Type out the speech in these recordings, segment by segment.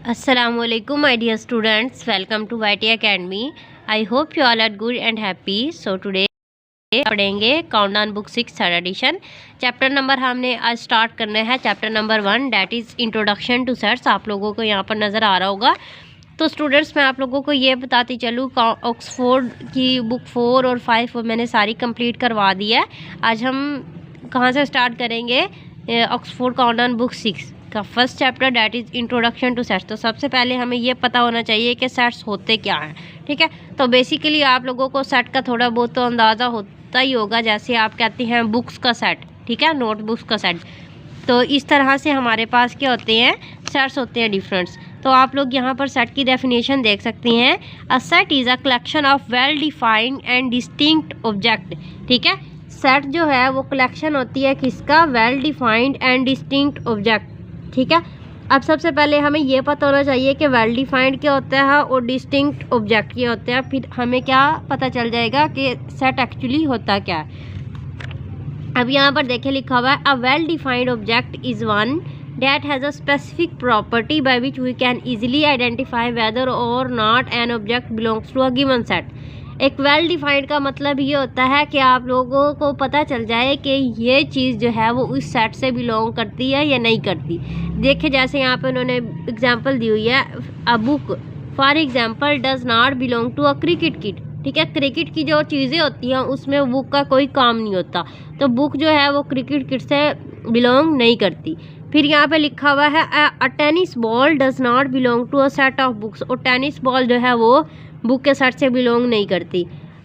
Assalamualaikum my dear students, welcome to YT Academy. I hope you all are good and happy. So today पढ़ेंगे countdown book 6 third edition. Chapter number हमने आज start करना है chapter number 1 that is introduction two sets. आप लोगों को यहाँ पर नज़र आ रहा होगा। तो स्टूडेंट्स मैं आप लोगों को ये बताती चलूँ ऑक्सफोर्ड की बुक 4 और 5 मैंने सारी कंप्लीट करवा दी है। आज हम कहाँ से स्टार्ट करेंगे? ऑक्सफोर्ड काउंटडाउन बुक 6 का first chapter that is introduction two sets. तो सबसे पहले हमें ये पता होना चाहिए कि सेट्स होते क्या हैं, ठीक है। तो बेसिकली आप लोगों को सेट का थोड़ा बहुत तो अंदाज़ा होता ही होगा। जैसे आप कहते हैं बुक्स का सेट, ठीक है, नोटबुक्स का सेट। तो इस तरह से हमारे पास क्या होते हैं, सेट्स होते हैं डिफरेंट्स। तो आप लोग यहाँ पर सेट की डेफिनेशन देख सकते हैं। A set is a collection of well defined and distinct object, ठीक है। सेट जो है वो कलेक्शन होती है किसका? Well defined and distinct object, ठीक है। अब सबसे पहले हमें ये पता होना चाहिए कि वेल डिफाइंड क्या होता है और डिस्टिंक्ट ऑब्जेक्ट क्या होते हैं। फिर हमें क्या पता चल जाएगा कि सेट एक्चुअली होता क्या है। अब यहाँ पर देखिए लिखा हुआ है, a well defined object is one that has a specific property by which we can easily identify whether or not an object belongs to a given set। एक वेल डिफाइंड का मतलब ये होता है कि आप लोगों को पता चल जाए कि ये चीज़ जो है वो उस सेट से बिलोंग करती है या नहीं करती। देखिए जैसे यहाँ पे उन्होंने एग्जांपल दी हुई है, a book for example does not belong to a cricket kit, ठीक है। क्रिकेट की जो चीज़ें होती हैं उसमें बुक का कोई काम नहीं होता। तो बुक जो है वो क्रिकेट किट से बिलोंग नहीं करती। फिर यहाँ पे लिखा हुआ है, a tennis ball does not belong to a set of books. और टेनिस बॉल जो है वो बुक के सेट से बिलोंग नहीं करती।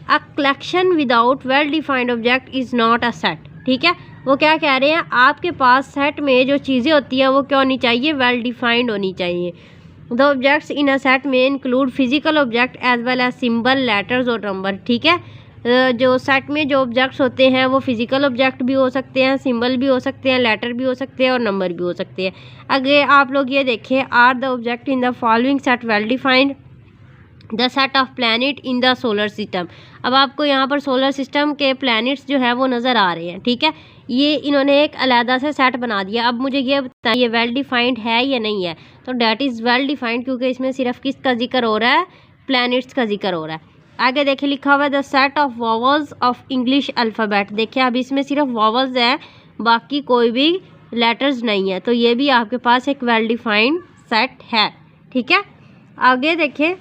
A collection without well defined object is not a set, ठीक है। वो क्या कह रहे हैं, आपके पास सेट में जो चीज़ें होती हैं वो क्या होनी चाहिए? वेल डिफाइंड होनी चाहिए। The objects in a set में include physical object as well as symbol, letters और नंबर, ठीक है। जो सेट में जो ऑब्जेक्ट्स होते हैं वो फिजिकल ऑब्जेक्ट भी हो सकते हैं, सिंबल भी हो सकते हैं, लेटर भी हो सकते हैं और नंबर भी हो सकते हैं। अगर आप लोग ये देखें, are the object in the following set well defined? The set of planet in the solar system. अब आपको यहाँ पर सोलर सिस्टम के प्लैनेट्स जो है वो नज़र आ रहे हैं, ठीक है। ये इन्होंने एक अलहदा से सेट बना दिया। अब मुझे ये बताइए ये वेल डिफाइंड है या नहीं है? तो डैट इज़ वेल डिफाइंड, क्योंकि इसमें सिर्फ किसका जिक्र हो रहा है? प्लैनेट्स का जिक्र हो रहा है। आगे देखिए लिखा हुआ है, the set of vowels of English alphabet. देखिए अब इसमें सिर्फ वॉवल्स है, बाकी कोई भी लेटर्स नहीं है। तो ये भी आपके पास एक वेल डिफाइंड सेट है, ठीक है। आगे देखिए,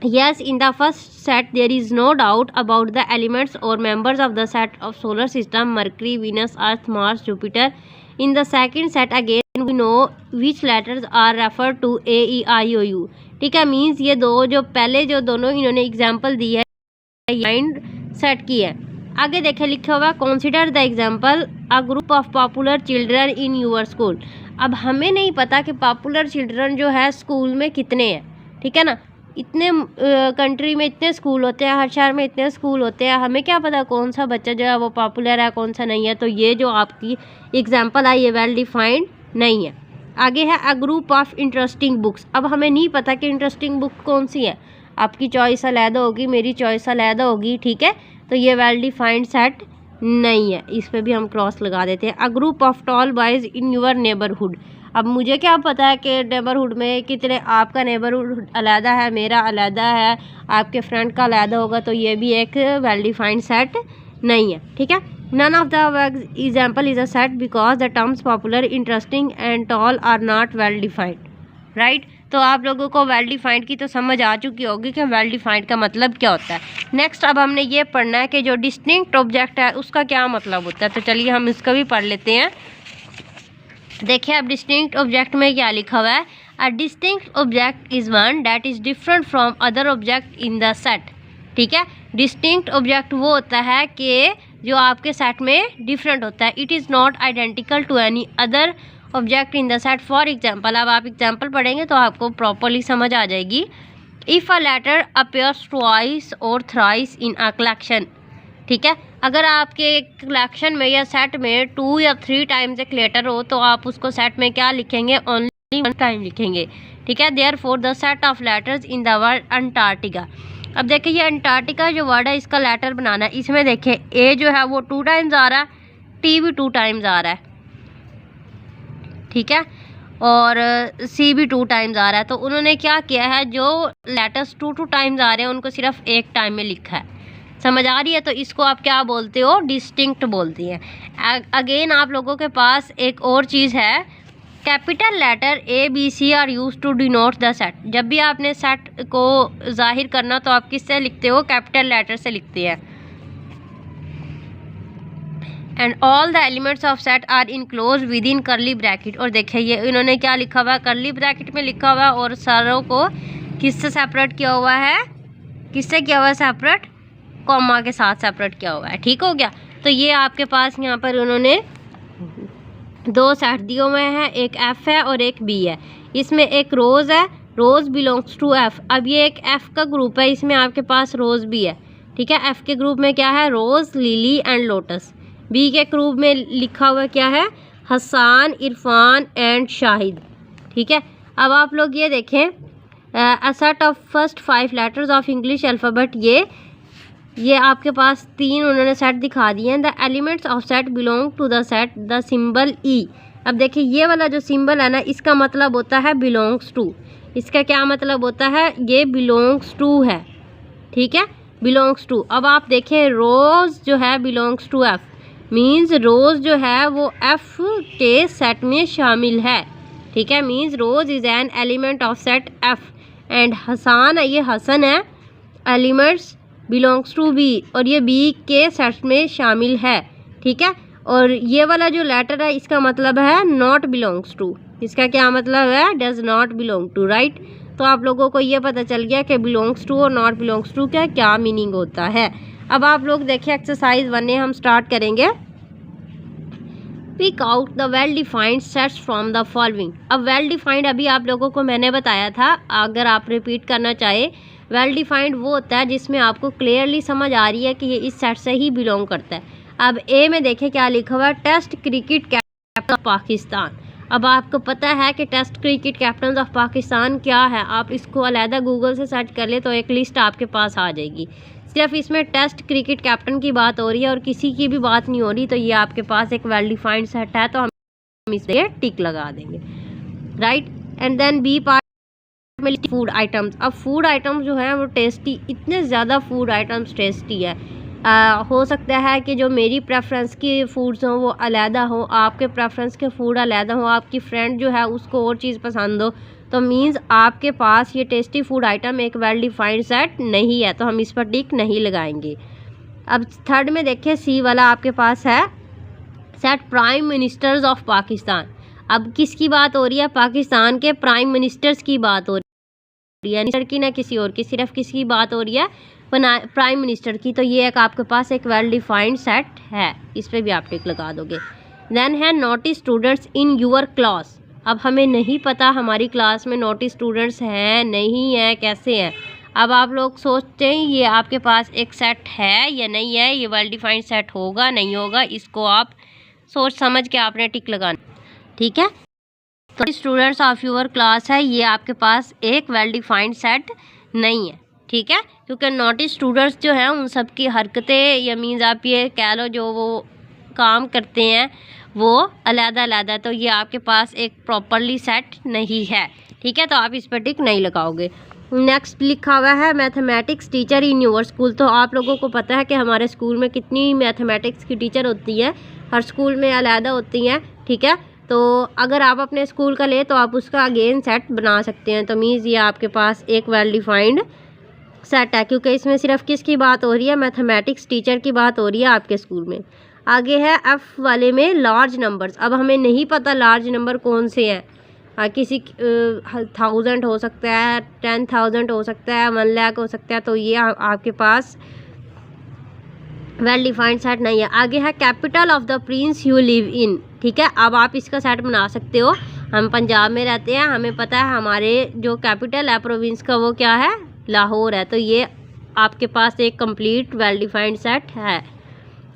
yes in the first set there is no doubt about the elements or members of the set of solar system Mercury, Venus, Earth, Mars, Jupiter। in the second set again we know which letters are referred to A, E, I, O, U, ठीक है। Means ये दो जो पहले जो दोनों इन्होंने example दी है माइंड सेट की है। आगे देखे लिखा हुआ, consider the example a group of popular children in your school. अब हमें नहीं पता कि पॉपुलर चिल्ड्रन जो है स्कूल में कितने हैं, ठीक है ना। इतने कंट्री में इतने स्कूल होते हैं, हर शहर में इतने स्कूल होते हैं, हमें क्या पता कौन सा बच्चा जो है वो पॉपुलर है कौन सा नहीं है। तो ये जो आपकी एग्जांपल है ये वेल डिफाइंड नहीं है। आगे है, अ ग्रुप ऑफ इंटरेस्टिंग बुक्स। अब हमें नहीं पता कि इंटरेस्टिंग बुक कौन सी है। आपकी चॉइस अलहदा होगी, मेरी चॉइस अलहदा होगी, ठीक है। तो ये वेल डिफाइंड सेट नहीं है, इस पर भी हम क्रॉस लगा देते हैं। अ group of tall boys in your neighbourhood. अब मुझे क्या पता है कि नेबरहुड में कितने, आपका नेबरहुड अलहदा है, मेरा अलहदा है, आपके फ्रेंड का अलहदा होगा। तो ये भी एक वेल डिफाइंड सेट नहीं है, ठीक है। None of the example is a set because the terms popular, interesting and tall are not well defined, right. तो आप लोगों को वेल डिफाइंड की तो समझ आ चुकी होगी कि वेल डिफाइंड का मतलब क्या होता है। नेक्स्ट अब हमने ये पढ़ना है कि जो डिस्टिंक्ट ऑब्जेक्ट है उसका क्या मतलब होता है। तो चलिए हम इसका भी पढ़ लेते हैं। देखिए अब डिस्टिंक्ट ऑब्जेक्ट में क्या लिखा हुआ है, a distinct object is one that is different from other object in the set, ठीक है। डिस्टिंक्ट ऑब्जेक्ट वो होता है कि जो आपके सेट में डिफरेंट होता है। It is not identical to any other object in the set. For example, अब आप एग्जाम्पल पढ़ेंगे तो आपको प्रॉपरली समझ आ जाएगी। If a letter appears twice और थ्राइस इन अ कलेक्शन, ठीक है। अगर आपके कलेक्शन में या सेट में 2 या 3 टाइम्स एक लेटर हो तो आप उसको सेट में क्या लिखेंगे? ओनली 1 टाइम लिखेंगे, ठीक है। Therefore the set of letters in the word Antarctica. अब देखिए ये अंटार्कटिका जो वर्ड है इसका लेटर बनाना है। इसमें देखिए ए जो है वो 2 टाइम्स आ रहा है, टी भी 2 टाइम्स आ रहा है, ठीक है। और सी भी 2 टाइम्स आ रहा है। तो उन्होंने क्या किया है, जो लेटर्स 2 टाइम्स आ रहे हैं उनको सिर्फ एक टाइम में लिखा है। समझ आ रही है? तो इसको आप क्या बोलते हो, डिस्टिंक्ट बोलती हैं। अगेन आप लोगों के पास एक और चीज़ है, capital letter A B C are use to denote the set. जब भी आपने सेट को जाहिर करना तो आप किससे लिखते हो, कैपिटल लेटर से लिखते हैं। And all the elements of set are enclose within curly bracket. और देखिए ये इन्होंने क्या लिखा हुआ है, करली ब्रैकेट में लिखा हुआ है, और सारों को किससे सेपरेट किया हुआ है, किससे किया हुआ है सेपरेट, कॉमा के साथ सेपरेट किया हुआ है। ठीक हो गया। तो ये आपके पास यहाँ पर उन्होंने 2 सेट दिए हुए हैं, एक एफ है और एक बी है। इसमें एक रोज़ है, रोज़ बिलोंग्स टू एफ। अब ये एक एफ का ग्रुप है, इसमें आपके पास रोज़ भी है। ठीक है, एफ के ग्रुप में क्या है, रोज़, लिली एंड लोटस। बी के ग्रुप में लिखा हुआ क्या है, हसान, इरफान एंड शाहिद। ठीक है, अब आप लोग ये देखें, a set of first 5 letters of English alphabet. ये आपके पास 3 उन्होंने सेट दिखा दिए हैं। The elements of set belong to the set the symbol E. अब देखिए ये वाला जो सिंबल है ना, इसका मतलब होता है बिलोंग्स टू। इसका क्या मतलब होता है, ये बिलोंग्स टू है। ठीक है, बिलोंग्स टू। अब आप देखें रोज़ जो है बिलोंग्स टू एफ, मीन्स रोज़ जो है वो एफ के सेट में शामिल है। ठीक है, means rose is an element of set F. And Hasan है, ये हसन है, एलिमेंट्स बिलोंग्स टू बी, और ये बी के सेट में शामिल है। ठीक है, और ये वाला जो लेटर है इसका मतलब है नॉट बिलोंग्स टू। इसका क्या मतलब है, does not belong to. Right, तो आप लोगों को ये पता चल गया कि बिलोंग्स टू और नॉट बिलोंग्स टू का क्या मीनिंग होता है। अब आप लोग देखिए एक्सरसाइज 1 हम स्टार्ट करेंगे। Pick out the well defined sets from the following. अब वेल डिफाइंड अभी आप लोगों को मैंने बताया था, अगर आप रिपीट करना चाहे, वेल डिफाइंड वो होता है जिसमें आपको क्लियरली समझ आ रही है कि ये इस सेट से ही बिलोंग करता है। अब ए में देखें क्या लिखा हुआ है, test cricket captain of Pakistan. अब आपको पता है कि test cricket captain of Pakistan क्या है, आप इसको अलहदा गूगल से सर्च कर ले तो एक लिस्ट आपके पास आ जाएगी। सिर्फ इसमें टेस्ट क्रिकेट कैप्टन की बात हो रही है और किसी की भी बात नहीं हो रही, तो ये आपके पास एक वेल डिफाइंड सेट है, तो हम इसे टिक लगा देंगे। Right, and then B part में फूड आइटम्स। अब फूड आइटम्स जो है वो टेस्टी, इतने ज़्यादा फूड आइटम्स टेस्टी है। हो सकता है कि जो मेरी प्रेफरेंस की फूड्स हों वो अलहदा हो, आपके प्रेफरेंस के फूड अलहदा हो, आपकी फ्रेंड जो है उसको और चीज़ पसंद हो, तो मीन्स आपके पास ये टेस्टी फूड आइटम एक वेल डिफाइंड सेट नहीं है, तो हम इस पर टिक नहीं लगाएंगे। अब थर्ड में देखें, सी वाला आपके पास है set prime ministers of Pakistan. अब किसकी बात हो रही है, पाकिस्तान के प्राइम मिनिस्टर्स की बात हो रही है, मिनिस्टर की ना किसी और की, सिर्फ किसकी बात हो रही है, प्राइम मिनिस्टर की। तो ये एक आपके पास एक वेल डिफाइंड सेट है, इस पर भी आप टिक लगा दोगे। देन है notice students in your class. अब हमें नहीं पता हमारी क्लास में नोटिस स्टूडेंट्स हैं नहीं है, कैसे हैं। अब आप लोग सोचते हैं ये आपके पास एक सेट है या नहीं है, ये वेल डिफाइंड सेट होगा नहीं होगा, इसको आप सोच समझ के आपने टिक लगाना। ठीक है, तो स्टूडेंट्स ऑफ योर क्लास है, ये आपके पास एक वेल डिफाइंड सेट नहीं है। ठीक है, क्योंकि नोटिस स्टूडेंट्स जो हैं उन सब की हरकतें या मीन्स आप ये कह लो जो वो काम करते हैं वो अलग अलग है, तो ये आपके पास एक प्रॉपरली सेट नहीं है। ठीक है, तो आप इस पर टिक नहीं लगाओगे। नेक्स्ट लिखा हुआ है mathematics teacher in your school. तो आप लोगों को पता है कि हमारे स्कूल में कितनी मैथमेटिक्स की टीचर होती है, हर स्कूल में अलग होती हैं। ठीक है, तो अगर आप अपने स्कूल का ले तो आप उसका अगेन सेट बना सकते हैं। तो मीन्स ये आपके पास एक वेल डिफाइंड सेट है, क्योंकि इसमें सिर्फ किसकी बात हो रही है, मैथमेटिक्स टीचर की बात हो रही है आपके स्कूल में। आगे है एफ़ वाले में लार्ज नंबर्स। अब हमें नहीं पता लार्ज नंबर कौन से हैं, किसी 1000 हो सकता है, 10,000 हो सकता है, 1 लाख हो सकता है, तो ये आपके पास वेल डिफाइंड सेट नहीं है। आगे है capital of the Prince you live in. ठीक है, अब आप इसका सेट बना सकते हो। हम पंजाब में रहते हैं, हमें पता है हमारे जो कैपिटल है प्रोविंस का वो क्या है, लाहौर है, तो ये आपके पास एक कंप्लीट वेल डिफाइंड सेट है।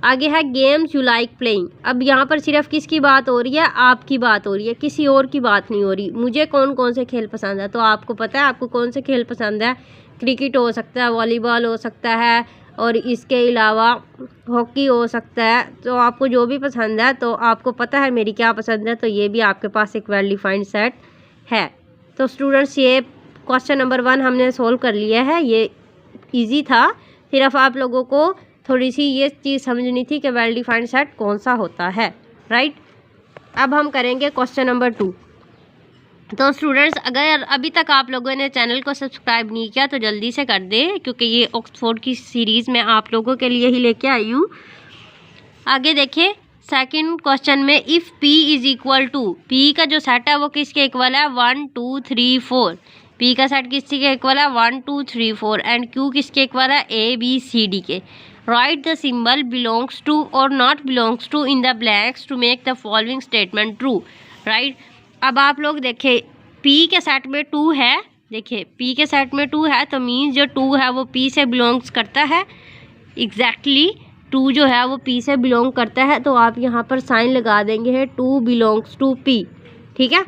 आगे है गेम्स यू लाइक प्लेइंग। अब यहाँ पर सिर्फ किसकी बात हो रही है, आपकी बात हो रही है, किसी और की बात नहीं हो रही। मुझे कौन कौन से खेल पसंद है, तो आपको पता है आपको कौन से खेल पसंद है, क्रिकेट हो सकता है, वॉलीबॉल हो सकता है, और इसके अलावा हॉकी हो सकता है। तो आपको जो भी पसंद है, तो आपको पता है मेरी क्या पसंद है, तो ये भी आपके पास एक वेल डिफाइंड सेट है। तो स्टूडेंट्स, ये क्वेश्चन नंबर 1 हमने सोल्व कर लिया है। ये इजी था, सिर्फ आप लोगों को थोड़ी सी ये चीज़ समझनी थी कि वेल डिफाइंड सेट कौन सा होता है, राइट। अब हम करेंगे क्वेश्चन नंबर 2। तो स्टूडेंट्स, अगर अभी तक आप लोगों ने चैनल को सब्सक्राइब नहीं किया तो जल्दी से कर दें, क्योंकि ये ऑक्सफोर्ड की सीरीज़ में आप लोगों के लिए ही लेके आई हूँ। आगे देखिए, सेकंड क्वेश्चन में if P is equal to, P का जो सेट है वो किसके इक्वल है, 1 2 3 4। P का सेट किसके इक्वल है, 1 2 3 4। एंड Q किसके इक्वल है, A B C D के। Write the symbol belongs to और not belongs to in the blanks to make the following statement true, right. अब आप लोग देखें, P के सेट में 2 है, देखिए P के सेट में 2 है, तो मीन्स जो 2 है वो P से बिलोंग्स करता है। एग्जैक्टली 2 जो है वो P से बिलोंग करता है, तो आप यहाँ पर साइन लगा देंगे है 2 बिलोंग्स टू P, ठीक है।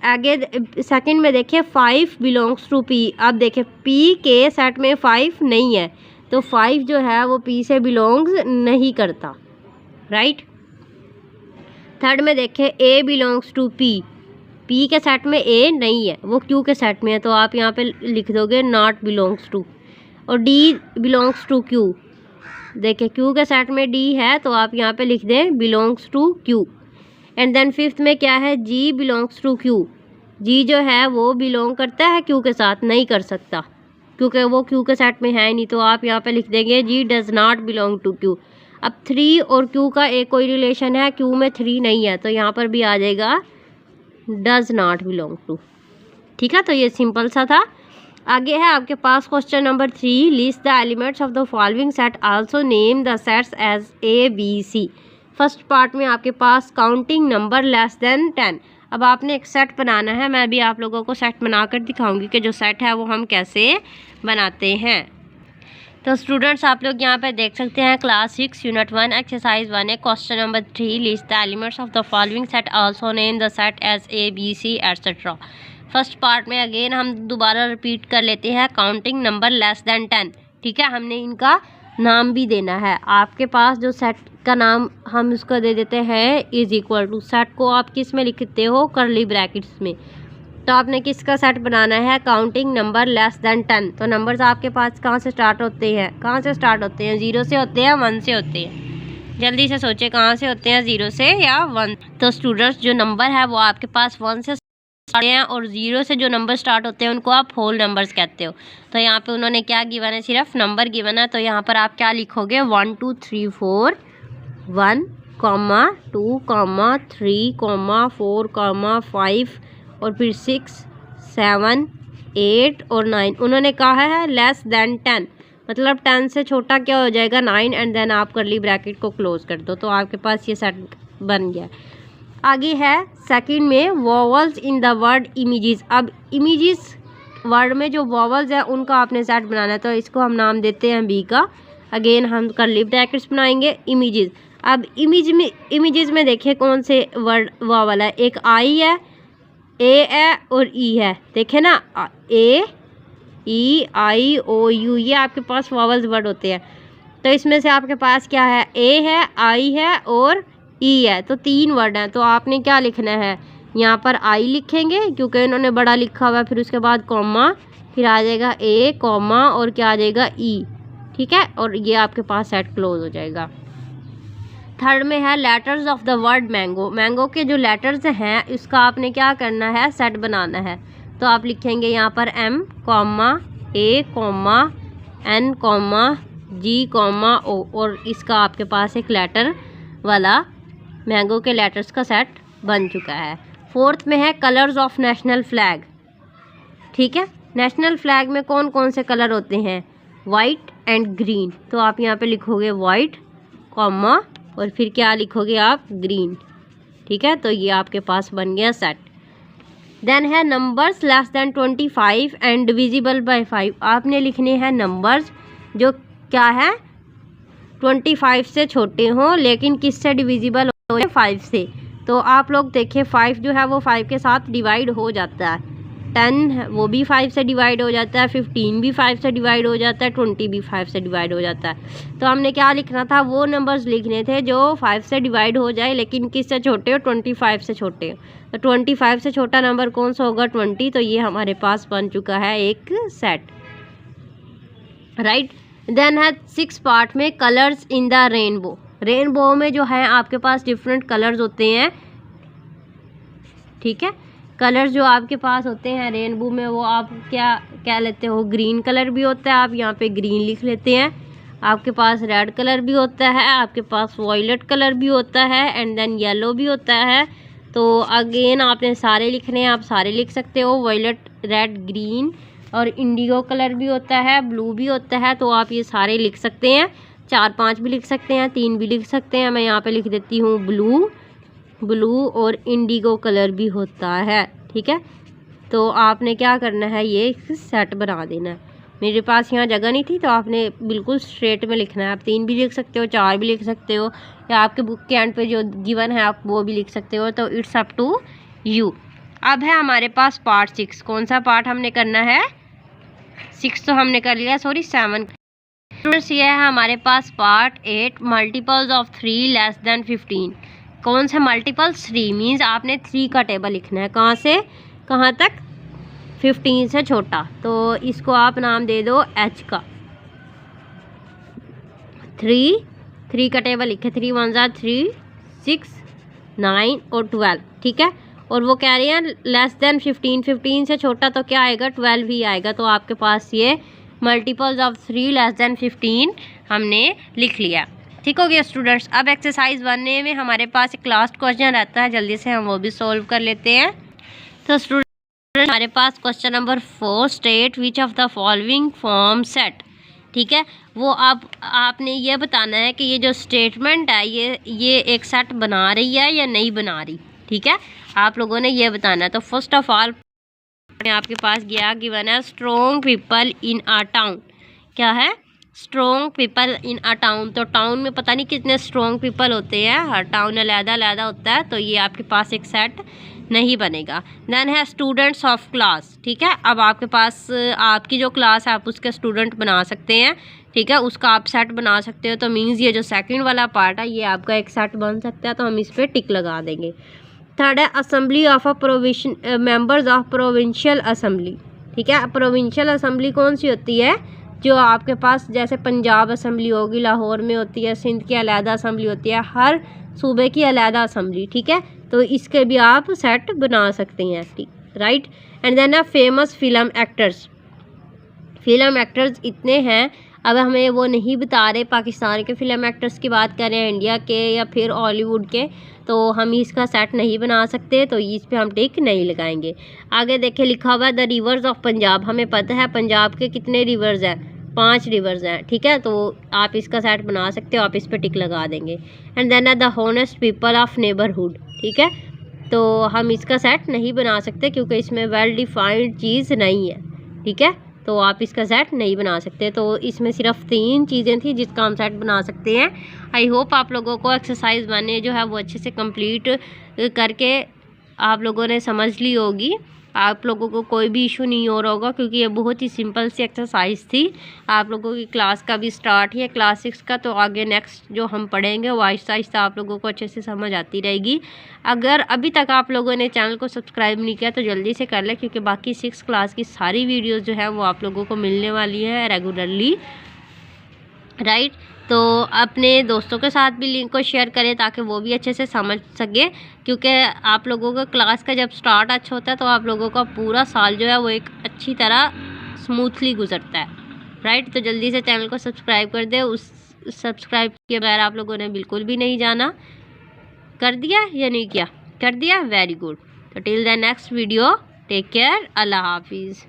आगे सेकंड में देखिए 5 बिलोंग्स टू P। अब देखिए P के सेट में 5 नहीं है, तो 5 जो है वो P से बिलोंग्स नहीं करता, राइट। थर्ड में देखिए A बिलोंग्स टू P के सेट में A नहीं है, वो Q के सेट में है, तो आप यहाँ पे लिख दोगे नॉट बिलोंग्स टू। और D बिलोंग्स टू Q, देखिए Q के सेट में D है, तो आप यहाँ पे लिख दें belongs to Q। And then fifth में क्या है, G belongs to Q। G जो है वो बिलोंग करता है Q के साथ, नहीं कर सकता क्योंकि वो Q के सेट में है नहीं, तो आप यहाँ पे लिख देंगे G does not belong to Q। अब 3 और Q का एक कोई रिलेशन है, Q में 3 नहीं है, तो यहाँ पर भी आ जाएगा डज नॉट बिलोंग टू, ठीक है। तो ये सिंपल सा था। आगे है आपके पास question number 3, list the elements of the following set, also name the sets as A B C। First part में आपके पास काउंटिंग नंबर लेस देन 10। अब आपने एक सेट बनाना है, मैं भी आप लोगों को सेट बनाकर दिखाऊंगी कि जो सेट है वो हम कैसे बनाते हैं। तो स्टूडेंट्स, आप लोग यहाँ पे देख सकते हैं क्लास 6 यूनिट 1 एक्सरसाइज 1 है। Question number 3, list the elements of the following set, also name the set as A B C etcetera. First part में अगेन हम दोबारा रिपीट कर लेते हैं, काउंटिंग नंबर लेस देन 10, ठीक है। हमने इनका नाम भी देना है। आपके पास जो सेट का नाम हम उसको दे देते हैं इज इक्वल टू, सेट को आप किस में लिखते हो, करली ब्रैकेट्स में। तो आपने किसका सेट बनाना है, काउंटिंग नंबर लेस देन 10। तो नंबर्स आपके पास कहाँ से स्टार्ट होते हैं, 0 से होते हैं, 1 से होते हैं। जल्दी से सोचे कहाँ से होते हैं, 0 से या 1। तो स्टूडेंट्स, जो नंबर है वो आपके पास 1 से स्टार्ट हैं, और 0 से जो नंबर स्टार्ट होते हैं उनको आप होल नंबर्स कहते हो। तो यहाँ पे उन्होंने क्या गिवन है, सिर्फ नंबर गिवन है। तो यहाँ पर आप क्या लिखोगे, 1 2 3 4, 1 2 3 4 5 और फिर 6 7 8 और 9। उन्होंने कहा है लेस देन 10, मतलब 10 से छोटा क्या हो जाएगा, 9। एंड देन आप करली ब्रैकेट को क्लोज कर दो, तो आपके पास ये सेट बन गया। आगे है सेकंड में vowels in the word images. अब इमेजेस वर्ड में जो वॉवल्स है उनका आपने सेट बनाना है, तो इसको हम नाम देते हैं B का। अगेन हम करली ब्रैकेट्स बनाएंगे इमेजेस। अब इमेजेस में देखिए कौन से वर्ड वॉवल है, एक I है, A है और E है। देखे ना, A E I O U, ये आपके पास वॉवल्स वर्ड होते हैं। तो इसमें से आपके पास क्या है, A है, I है और E है, तो 3 वर्ड हैं। तो आपने क्या लिखना है, यहाँ पर I लिखेंगे क्योंकि इन्होंने बड़ा लिखा हुआ है, फिर उसके बाद कॉमा, फिर आ जाएगा A कॉमा और क्या आ जाएगा E, ठीक है। और ये आपके पास सेट क्लोज हो जाएगा। थर्ड में है letters of the word mango. Mango के जो लेटर्स हैं इसका आपने क्या करना है, सेट बनाना है। तो आप लिखेंगे यहाँ पर M comma A comma N comma G comma O, और इसका आपके पास एक लेटर वाला मैंगो के लेटर्स का सेट बन चुका है। फोर्थ में है कलर्स ऑफ नेशनल फ्लैग, ठीक है। नेशनल फ्लैग में कौन कौन से कलर होते हैं, वाइट एंड ग्रीन। तो आप यहाँ पे लिखोगे वाइट कॉमा और फिर क्या लिखोगे आप, ग्रीन, ठीक है। तो ये आपके पास बन गया सेट। देन है numbers less than 25 and divisible by 5। आपने लिखने हैं नंबर्स जो क्या है, 25 से छोटे हों लेकिन किससे डिविजिबल हो, 5 से। तो आप लोग देखिए 5 जो है वो 5 के साथ डिवाइड हो जाता है। 10 वो भी 5 से डिवाइड हो जाता है, 15 भी 5 से डिवाइड हो जाता है, 20 भी 5 से डिवाइड हो जाता है। तो हमने क्या लिखना था, वो नंबर्स लिखने थे जो 5 से डिवाइड हो जाए लेकिन किससे छोटे हो, 25 से छोटे हो। तो 25 से छोटा नंबर कौन सा होगा, 20। तो ये हमारे पास बन चुका है एक सेट, राइट। देन है 6 पार्ट में colours in the rainbow. Rainbow में जो है आपके पास डिफरेंट कलर्स होते हैं, ठीक है। कलर्स जो आपके पास होते हैं रेनबो में वो आप क्या लेते हो, ग्रीन कलर भी होता है, आप यहाँ पे ग्रीन लिख लेते हैं। आपके पास रेड कलर भी होता है, आपके पास वॉयलेट कलर भी होता है, एंड देन येलो भी होता है। तो अगेन आपने सारे लिखने हैं, आप सारे लिख सकते हो। वॉयलेट, रेड, ग्रीन और इंडिगो कलर भी होता है, ब्लू भी होता है। तो आप ये सारे लिख सकते हैं, 4-5 भी लिख सकते हैं, 3 भी लिख सकते हैं। मैं यहाँ पे लिख देती हूँ ब्लू और इंडिगो कलर भी होता है, ठीक है। तो आपने क्या करना है, ये एक सेट बना देना है। मेरे पास यहाँ जगह नहीं थी तो आपने बिल्कुल स्ट्रेट में लिखना है। आप 3 भी लिख सकते हो, 4 भी लिख सकते हो, या आपके बुक के एंड पे जो गिवन है आप वो भी लिख सकते हो। तो इट्स अप टू यू। अब है हमारे पास पार्ट 6। कौन सा पार्ट हमने करना है, 6 तो हमने कर लिया, सॉरी 7। ये है हमारे पास part 8, multiples of 3 less than 15। कौन सा मल्टीपल्स, 3 मीन्स आपने 3 का टेबल लिखना है। कहाँ से कहाँ तक, 15 से छोटा। तो इसको आप नाम दे दो h का। 3 का टेबल लिखे, 3 1 जा 3, 6, 9 और 12, ठीक है। और वो कह रहे हैं लेस देन 15 से छोटा, तो क्या आएगा, 12 ही आएगा। तो आपके पास ये मल्टीपल्स ऑफ 3 लेस देन 15 हमने लिख लिया, ठीक हो गया स्टूडेंट्स। अब एक्सरसाइज 1A में हमारे पास एक लास्ट क्वेश्चन रहता है, जल्दी से हम वो भी सॉल्व कर लेते हैं। तो स्टूडेंट हमारे पास question number 4, state which of the following form set, ठीक है। वो आपने ये बताना है कि ये जो स्टेटमेंट है ये एक सेट बना रही है या नहीं बना रही, ठीक है। आप लोगों ने ये बताना है। तो फर्स्ट ऑफ ऑल आपके पास गया गिवन है strong people in a town. क्या है, strong people in a town. तो टाउन में पता नहीं कितने स्ट्रॉन्ग पीपल होते हैं, हर टाउन अलग-अलग होता है। तो ये आपके पास एक सेट नहीं बनेगा। देन है स्टूडेंट्स ऑफ क्लास, ठीक है। अब आपके पास आपकी जो क्लास है आप उसके स्टूडेंट बना सकते हैं, ठीक है, उसका आप सेट बना सकते हो। तो मीन्स ये जो सेकंड वाला पार्ट है ये आपका एक सेट बन सकता है। तो हम इस पर टिक लगा देंगे। थर्ड है assembly of members of provincial assembly, ठीक है। प्रोविंशियल असेंबली कौन सी होती है, जो आपके पास जैसे पंजाब असेंबली होगी, लाहौर में होती है, सिंध की अलहदा असेंबली होती है, हर सूबे की अलहदा असेंबली, ठीक है। तो इसके भी आप सेट बना सकते हैं, ठीक, right. And then famous film actors इतने हैं। अब हमें वो नहीं बता रहे, पाकिस्तान के फिल्म एक्टर्स की बात कर रहे हैं, इंडिया के या फिर हॉलीवुड के, तो हम इसका सेट नहीं बना सकते। तो इस पे हम टिक नहीं लगाएंगे। आगे देखें लिखा हुआ है द रिवर्स ऑफ पंजाब। हमें पता है पंजाब के कितने रिवर्स हैं, 5 रिवर्स हैं, ठीक है। तो आप इसका सेट बना सकते हो, आप इस पे टिक लगा देंगे। And then the honest people of neighbourhood, ठीक है। तो हम इसका सेट नहीं बना सकते क्योंकि इसमें वेल डिफाइंड चीज़ नहीं है, ठीक है। तो आप इसका सेट नहीं बना सकते। तो इसमें सिर्फ 3 चीज़ें थी जिसका हम सेट बना सकते हैं। आई होप आप लोगों को एक्सरसाइज 1A जो है वो अच्छे से कंप्लीट करके आप लोगों ने समझ ली होगी। आप लोगों को कोई भी इशू नहीं हो रहा होगा क्योंकि ये बहुत ही सिंपल सी एक्सरसाइज थी। आप लोगों की क्लास का भी स्टार्ट ही है, क्लास 6 का। तो आगे नेक्स्ट जो हम पढ़ेंगे वो आहिस्ता आहिस्ता आप लोगों को अच्छे से समझ आती रहेगी। अगर अभी तक आप लोगों ने चैनल को सब्सक्राइब नहीं किया तो जल्दी से कर लें, क्योंकि बाकी 6 क्लास की सारी वीडियोज़ जो है वो आप लोगों को मिलने वाली है रेगुलरली, राइट। तो अपने दोस्तों के साथ भी लिंक को शेयर करें ताकि वो भी अच्छे से समझ सके, क्योंकि आप लोगों का क्लास का जब स्टार्ट अच्छा होता है तो आप लोगों का पूरा साल जो है वो एक अच्छी तरह स्मूथली गुजरता है, राइट। तो जल्दी से चैनल को सब्सक्राइब कर दे। उस सब्सक्राइब के बगैर आप लोगों ने बिल्कुल भी नहीं जाना। कर दिया या नहीं किया, कर दिया, वेरी गुड। तो till the next video, take care, अल्लाह हाफिज़।